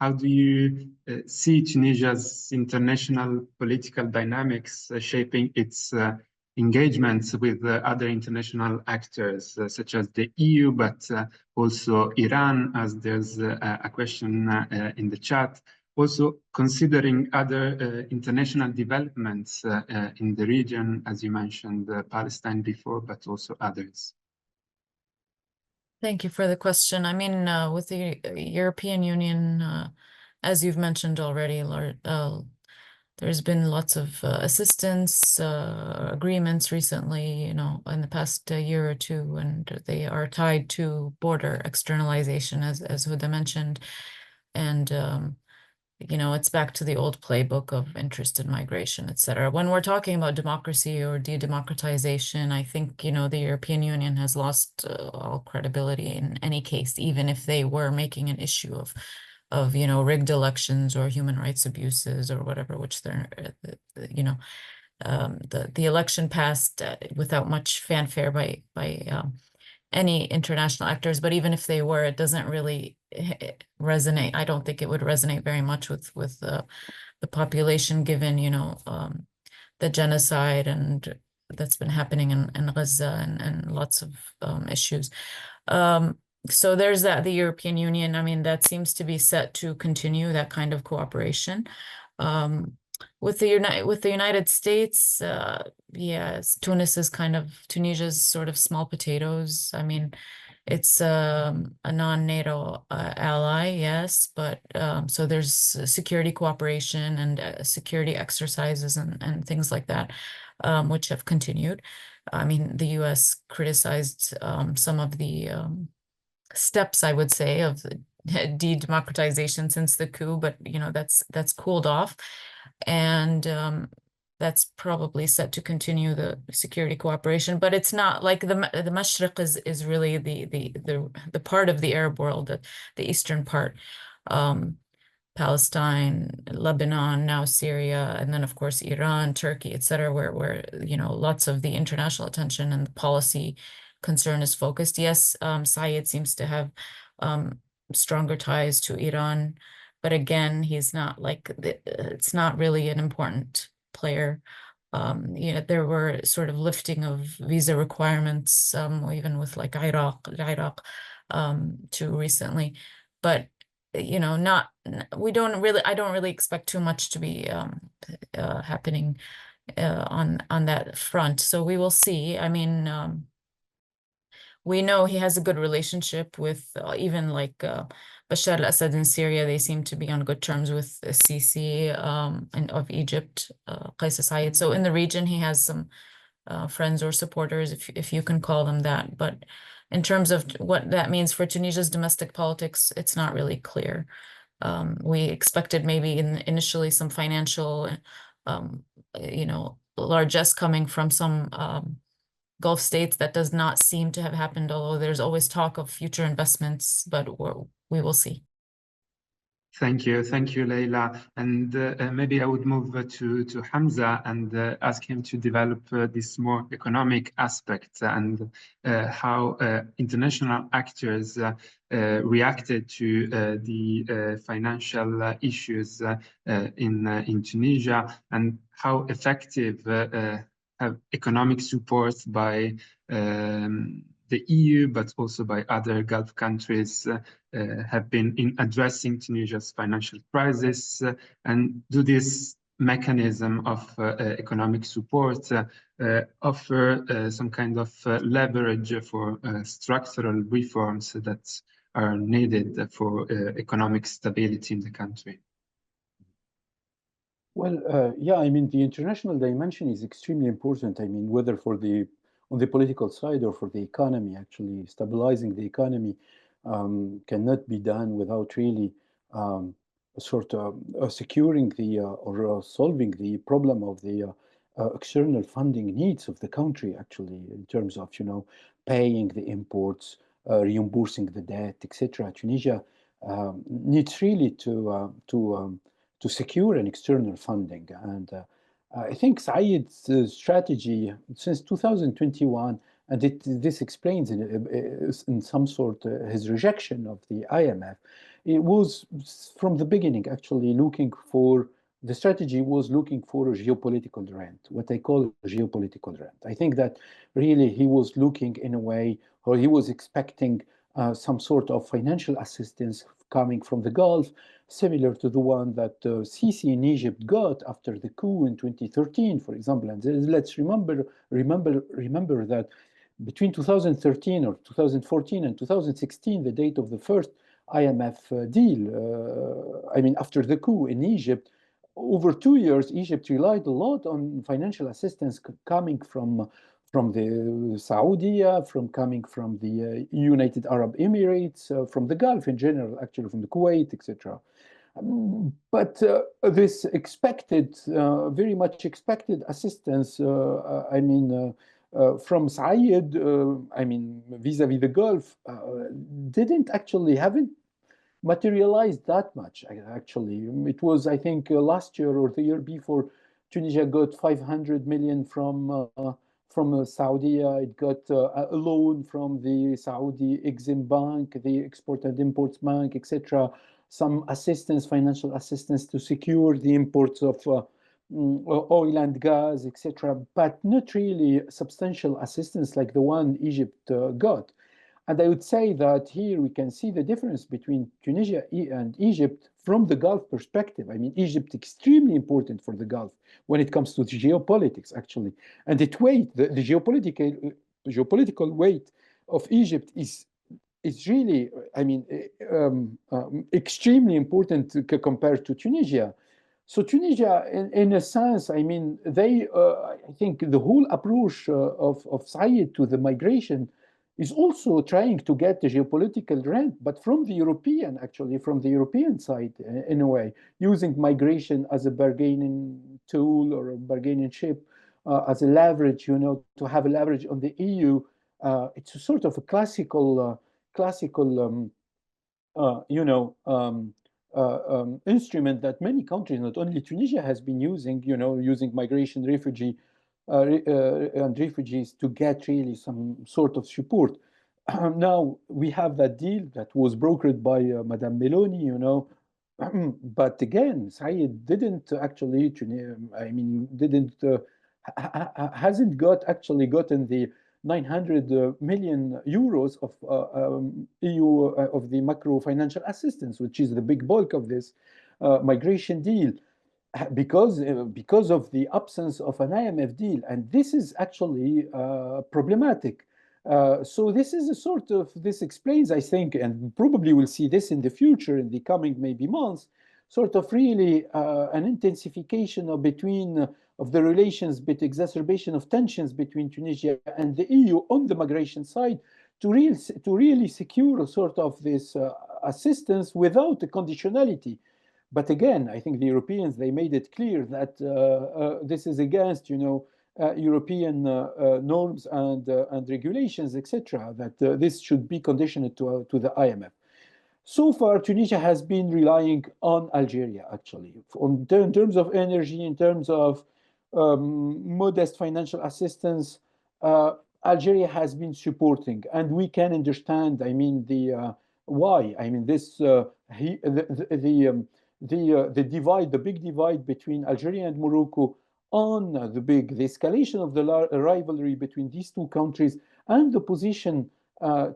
how do you see Tunisia's international political dynamics shaping its engagements with other international actors, such as the EU, but also Iran, as there's a question in the chat, also considering other international developments in the region, as you mentioned, Palestine before, but also others? Thank you for the question. I mean, with the European Union, as you've mentioned already, there's been lots of assistance agreements recently, in the past year or two, and they are tied to border externalization, as Huda mentioned. And it's back to the old playbook of interest in migration, etc. When we're talking about democracy or de-democratization, I think, the European Union has lost all credibility in any case, even if they were making an issue of rigged elections or human rights abuses or whatever, which they're, the election passed without much fanfare by any international actors, but even if they were, it doesn't really resonate. I don't think it would resonate very much with the population, given the genocide and that's been happening in Gaza and lots of issues. So there's that. The European Union, I mean, that seems to be set to continue that kind of cooperation. With the United States, yes, Tunisia's sort of small potatoes. I mean, it's a non-NATO ally, yes, but so there's security cooperation and security exercises and things like that, which have continued. I mean, the U.S. criticized some of the steps, I would say, of the de-democratization since the coup, but that's cooled off. And that's probably set to continue the security cooperation, but it's not like the Mashriq is really the part of the Arab world, the eastern part, Palestine, Lebanon, now Syria, and then of course Iran, Turkey, etc., where lots of the international attention and the policy concern is focused. Yes, Saied seems to have stronger ties to Iran, but again, he's not it's not really an important player. There were sort of lifting of visa requirements, even with like Iraq too recently, but I don't really expect too much to be happening on that front. So we will see. I mean, we know he has a good relationship with even like Bashar al-Assad in Syria. They seem to be on good terms with Sisi and of Egypt, Kais Saied. So in the region, he has some friends or supporters, if you can call them that. But in terms of what that means for Tunisia's domestic politics, it's not really clear. We expected maybe initially some financial, largesse coming from some Gulf states. That does not seem to have happened, although there's always talk of future investments, but we will see. Thank you, Leila. And maybe I would move to Hamza and ask him to develop this more economic aspect and how international actors reacted to the financial issues in Tunisia, and how effective have economic support by the EU, but also by other Gulf countries have been in addressing Tunisia's financial crisis, and do this mechanism of economic support offer some kind of leverage for structural reforms that are needed for economic stability in the country? Well, yeah, I mean, the international dimension is extremely important. I mean, whether on on the political side or for the economy. Actually, stabilizing the economy cannot be done without really sort of securing the or solving the problem of the external funding needs of the country, actually, in terms of, you know, paying the imports, reimbursing the debt, etc. Tunisia needs really to secure an external funding. And I think Said's strategy since 2021, and this explains in some sort his rejection of the IMF, it was from the beginning actually looking for, the strategy was looking for a geopolitical rent, what I call a geopolitical rent. I think that really he was looking in a way, or he was expecting some sort of financial assistance coming from the Gulf, similar to the one that Sisi in Egypt got after the coup in 2013, for example. And let's remember that between 2013 or 2014 and 2016, the date of the first IMF deal, I mean, after the coup in Egypt, over 2 years, Egypt relied a lot on financial assistance coming from the Saudi, coming from the United Arab Emirates, from the Gulf in general, actually from the Kuwait, etc. But this expected, very much expected assistance, I mean, from Saied, I mean, vis-a-vis the Gulf, haven't materialized that much, actually. It was, I think, last year or the year before, Tunisia got 500 million from Saudi. It got a loan from the Saudi Exim Bank, the Export and Imports Bank, etc. Some assistance, financial assistance to secure the imports of oil and gas, etc. But not really substantial assistance like the one Egypt got. And I would say that here we can see the difference between Tunisia and Egypt from the Gulf perspective. I mean, Egypt extremely important for the Gulf when it comes to the geopolitics, actually. And the weight, the geopolitical weight of Egypt is really, I mean, extremely important compared to Tunisia. So Tunisia, in a sense, I mean, they, I think the whole approach of Saied to the migration is also trying to get the geopolitical rent, but from the European, actually, from the European side, in a way, using migration as a bargaining tool or a bargaining chip, as a leverage, you know, to have a leverage on the EU. It's a sort of a classical, you know, instrument that many countries, not only Tunisia, has been using, you know, using migration, and refugees to get really some sort of support. Now we have that deal that was brokered by Madame Meloni, you know, but again, Saied didn't actually, I mean, hasn't gotten the 900 million euros of EU of the macro financial assistance, which is the big bulk of this migration deal, because of the absence of an IMF deal. And this is actually problematic. So this is a sort of, this explains, I think, and probably we'll see this in the future, in the coming maybe months, sort of really an intensification of of the relations, exacerbation of tensions between Tunisia and the EU on the migration side, to really secure a sort of this assistance without a conditionality. But again, I think the Europeans, they made it clear that this is against, you know, European norms and regulations, etc., that this should be conditioned to the IMF. So far, Tunisia has been relying on Algeria, actually, in terms of energy, in terms of modest financial assistance. Algeria has been supporting, and we can understand, I mean, the why. I mean, this the divide, the big divide between Algeria and Morocco on the escalation of the rivalry between these two countries, and the position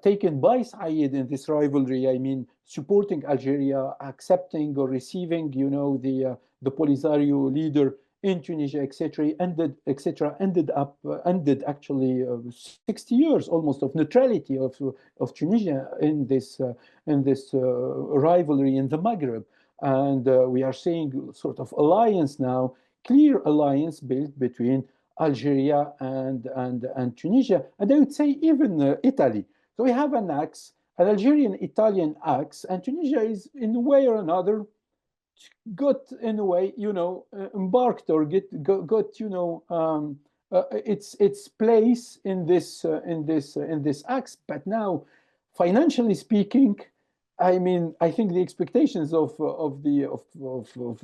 taken by Saied in this rivalry. I mean, supporting Algeria, accepting or receiving, you know, the Polisario leader in Tunisia, etc., ended actually 60 years almost of neutrality of Tunisia in this rivalry in the Maghreb. And we are seeing sort of alliance now, clear alliance built between Algeria and Tunisia, and I would say even Italy. So we have an axe, an Algerian-Italian axe, and Tunisia is in a way or another got in a way, embarked or got its place in this axe. But now, financially speaking, I mean, I think the expectations of the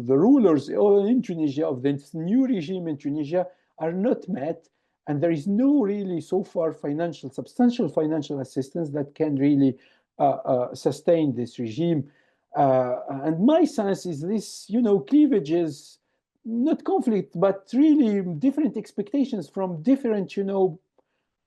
rulers in Tunisia, of this new regime in Tunisia, are not met, and there is no really so far substantial financial assistance that can really sustain this regime. And my sense is this, cleavage is not conflict, but really different expectations from different,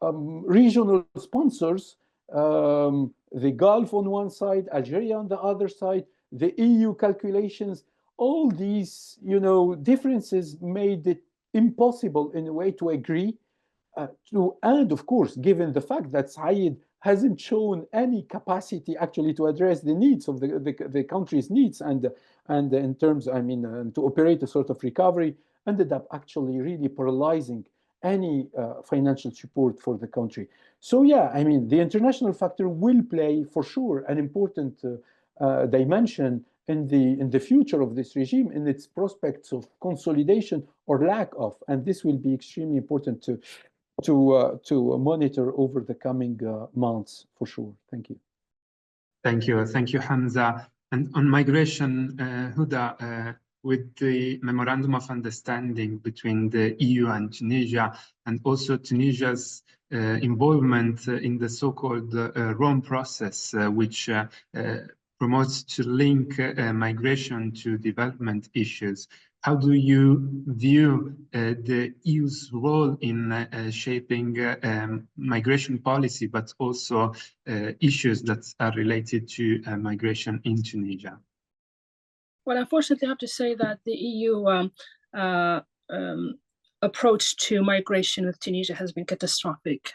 regional sponsors. The Gulf on one side, Algeria on the other side, the EU calculations, all these, differences made it impossible in a way to agree and of course, given the fact that Saied hasn't shown any capacity actually to address the needs of the country's needs and in terms, I mean, to operate a sort of recovery, ended up actually really paralyzing any financial support for the country. So yeah, I mean, the international factor will play for sure an important dimension in the future of this regime, in its prospects of consolidation or lack of, and this will be extremely important to monitor over the coming months for sure. Thank you. Thank you, Hamza. And on migration, Huda, with the Memorandum of Understanding between the EU and Tunisia, and also Tunisia's involvement in the so-called Rome process, which promotes to link migration to development issues. How do you view the EU's role in shaping migration policy, but also issues that are related to migration in Tunisia? Well, unfortunately, I have to say that the EU approach to migration with Tunisia has been catastrophic,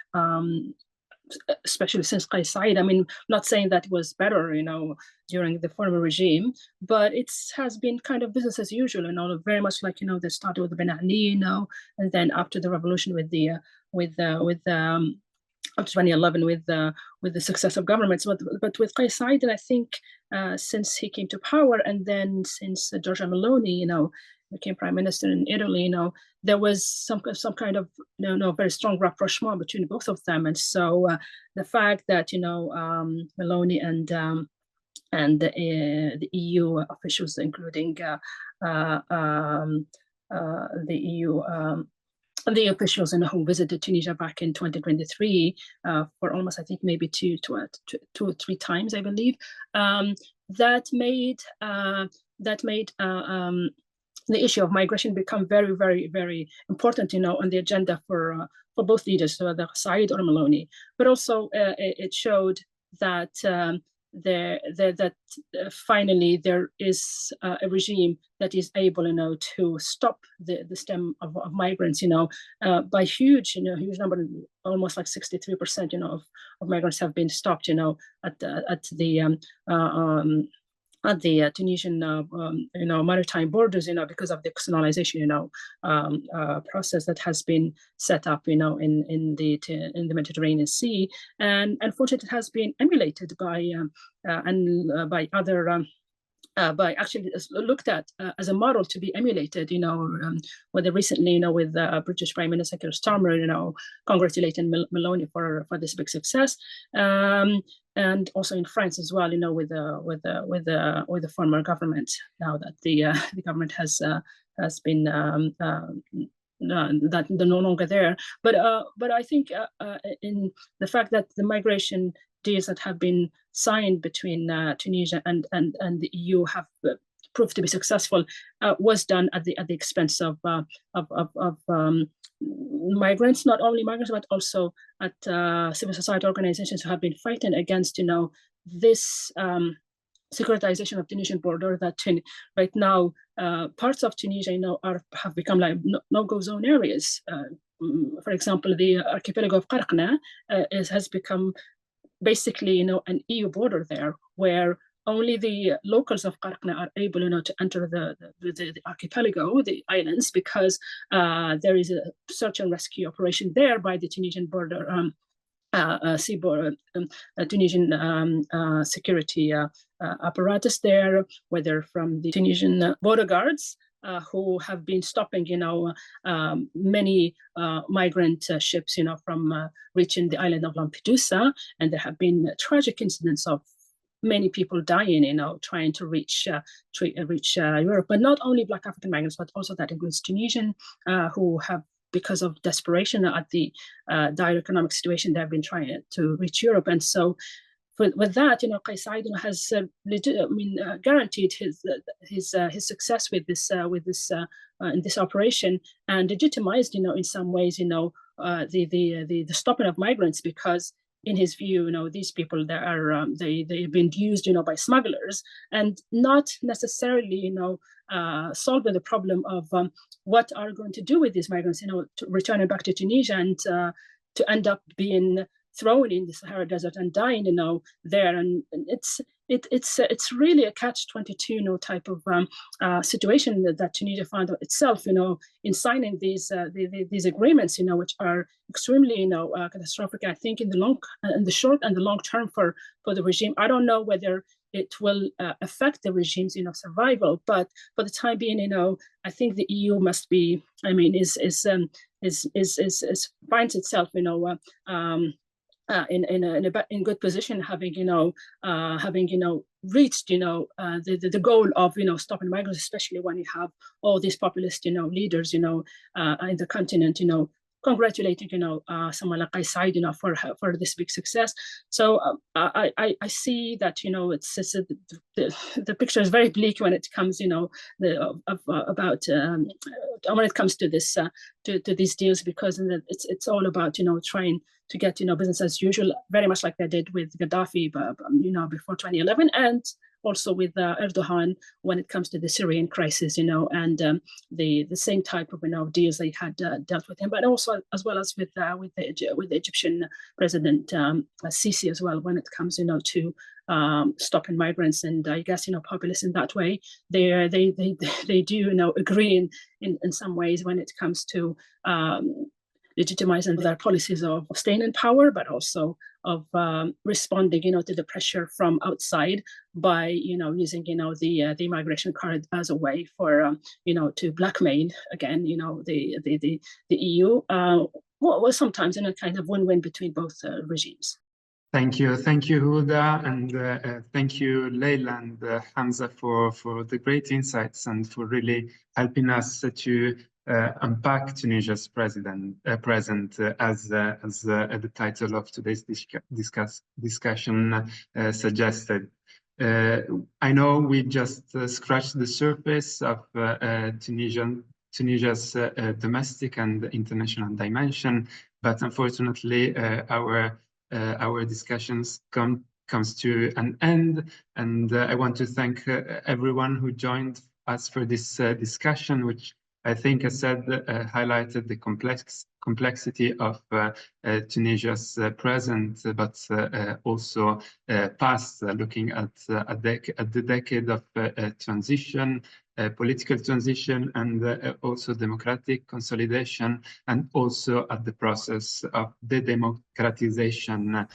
especially since Kais Saied. I mean, I'm not saying that it was better, during the former regime, but it has been kind of business as usual, very much like, they started with Ben Ali, and then after the revolution up to 2011 with the successive governments. But with Kais Saied, I think since he came to power, and then since Giorgia Meloni, became prime minister in Italy, there was some kind of very strong rapprochement between both of them. And so the fact that Meloni and the EU officials, including the officials who visited Tunisia back in 2023 for almost, I think, maybe two or three times, I believe, that made the issue of migration become very, very, very important, on the agenda for both leaders, so the Saied or Meloni. But also, it showed that finally there is a regime that is able, to stop the stem of migrants, by huge number, almost like 63%, of migrants have been stopped, at the Tunisian, maritime borders, because of the externalization, process that has been set up, in the Mediterranean Sea, and unfortunately, it has been emulated by other. By actually looked at as a model to be emulated, whether recently, with British Prime Minister Keir Starmer, congratulating Meloni for this big success, and also in France as well, with the former government. Now that the government has been that they're no longer there, but I think in the fact that the migration deals that have been signed between Tunisia and the EU have proved to be successful was done at the expense of migrants, not only migrants, but also at civil society organizations who have been fighting against, this securitization of Tunisian border that right now parts of Tunisia, have become like no-go zone areas. For example, the archipelago of Qarqna has become basically, an EU border there, where only the locals of Qarqna are able, to enter the archipelago, the islands, because there is a search and rescue operation there by the Tunisian border, seaboard, Tunisian security apparatus there, whether from the Tunisian border guards, who have been stopping, many migrant ships, from reaching the island of Lampedusa, and there have been tragic incidents of many people dying, trying to reach Europe. But not only Black African migrants, but also that includes Tunisian, who have, because of desperation at the dire economic situation, they've been trying to reach Europe. And so with that, Kais Saied has guaranteed his success with this in this operation, and legitimized, in some ways, the stopping of migrants, because in his view, these people, they've been used, by smugglers, and not necessarily, solving the problem of what are going to do with these migrants, returning back to Tunisia, and to end up being thrown in the Sahara Desert and dying, there. And it's really a catch-22, type of situation that Tunisia found itself, in signing these agreements, which are extremely, catastrophic, I think, in the short and the long term for the regime. I don't know whether it will affect the regime's, survival, but for the time being, I think the EU must be, finds itself, in good position, having reached the goal of stopping migrants, especially when you have all these populist leaders in the continent congratulating someone like Kais Saied for this big success. So I see that it's the picture is very bleak when it comes about when it comes to this to these deals, because it's all about trying to get business as usual, very much like they did with Gaddafi before 2011, and also with Erdogan when it comes to the Syrian crisis, and the same type of deals they had dealt with him, but also as well as with the Egyptian President Sisi as well, when it comes to stopping migrants. And I guess populists in that way, they do agree in some ways when it comes to legitimizing their policies of staying in power, but also of responding, to the pressure from outside by, using, the migration card as a way for, to blackmail again, the EU. Well, sometimes in a kind of win-win between both regimes. Thank you, Huda, and thank you, Leila and Hamza, for the great insights and for really helping us to unpack Tunisia's present, as the title of today's discussion suggested. I know we just scratched the surface of Tunisia's domestic and international dimension, but unfortunately, our discussions comes to an end, and I want to thank everyone who joined us for this discussion, which I think, as said, highlighted the complexity of Tunisia's present, but also past, looking at the decade of transition, political transition, and also democratic consolidation, and also at the process of the democratization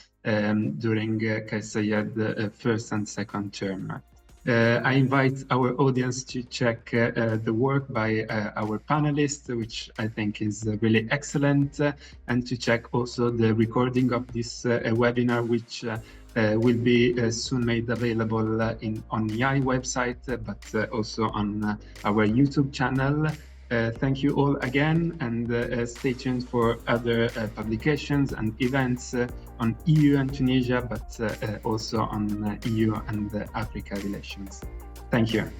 during Kais Saied's first and second term. I invite our audience to check the work by our panelists, which I think is really excellent, and to check also the recording of this webinar, which will be soon made available on the AI website, but also on our YouTube channel. Thank you all again, and stay tuned for other publications and events on EU and Tunisia, but also on EU and Africa relations. Thank you.